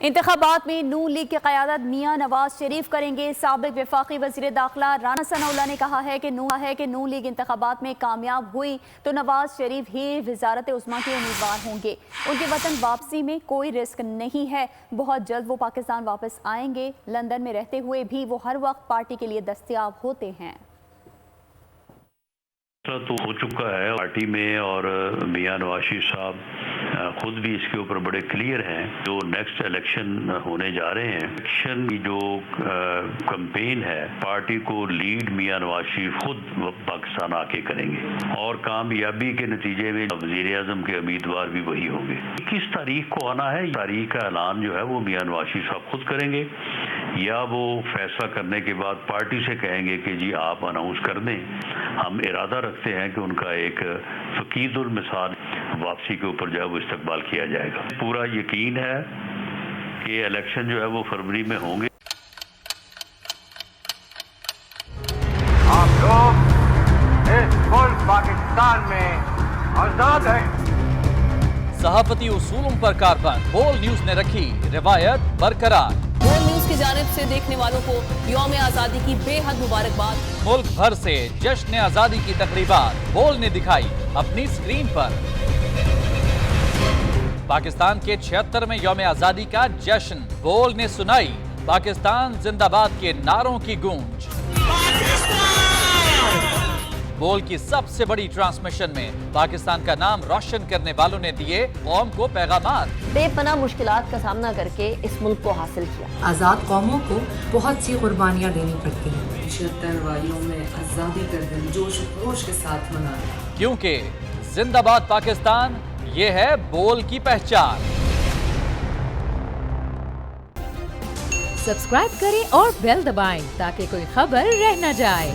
انتخابات میں نون لیگ کی قیادت میاں نواز شریف کریں گے۔ سابق وفاقی وزیر داخلہ رانا ثناءاللہ نے کہا ہے کہ نون لیگ انتخابات میں کامیاب ہوئی تو نواز شریف ہی وزارت عظمیٰ کے امیدوار ہوں گے۔ ان کے وطن واپسی میں کوئی رسک نہیں ہے، بہت جلد وہ پاکستان واپس آئیں گے۔ لندن میں رہتے ہوئے بھی وہ ہر وقت پارٹی کے لیے دستیاب ہوتے ہیں۔ تو ہو چکا ہے پارٹی میں، اور میاں نواز شریف صاحب خود بھی اس کے اوپر بڑے کلیئر ہیں۔ جو نیکسٹ الیکشن ہونے جا رہے ہیں، الیکشن کی جو کمپین ہے، پارٹی کو لیڈ میاں نواز شریف خود پاکستان آ کے کریں گے، اور کامیابی کے نتیجے میں وزیر اعظم کے امیدوار بھی وہی ہوں گے۔ کس تاریخ کو آنا ہے، تاریخ کا اعلان جو ہے وہ میاں نواز شریف صاحب خود کریں گے، یا وہ فیصلہ کرنے کے بعد پارٹی سے کہیں گے کہ جی آپ اناؤنس کر دیں۔ ہم ارادہ رکھتے ہیں کہ ان کا ایک فقید المثال واپسی کے اوپر جو ہے وہ استقبال کیا جائے گا۔ پورا یقین ہے کہ الیکشن جو ہے وہ فروری میں ہوں گے۔ آپ لوگ اس ملک پاکستان میں آزاد ہیں۔ صحافتی اصولوں پر کاربند بول نیوز نے رکھی روایت برقرار۔ بول نیوز کی جانب سے دیکھنے والوں کو یوم آزادی کی بے حد مبارکباد۔ ملک بھر سے جشن آزادی کی تقریبات بول نے دکھائی اپنی سکرین پر۔ پاکستان کے 76ویں یوم آزادی کا جشن بول نے سنائی پاکستان زندہ باد کے نعروں کی گونج۔ بول کی سب سے بڑی ٹرانسمیشن میں پاکستان کا نام روشن کرنے والوں نے دیے قوم کو پیغامات۔ بے پناہ مشکلات کا سامنا کر کے اس ملک کو حاصل کیا۔ آزاد قوموں کو بہت سی قربانیاں دینی پڑتی ہیں۔ 76 واریوں میں آزادی کا دن جوش و خروش کے ساتھ منایا، کیونکہ زندہ باد پاکستان یہ ہے بول کی پہچان۔ سبسکرائب کریں اور بیل دبائیں تاکہ کوئی خبر رہ نہ جائے۔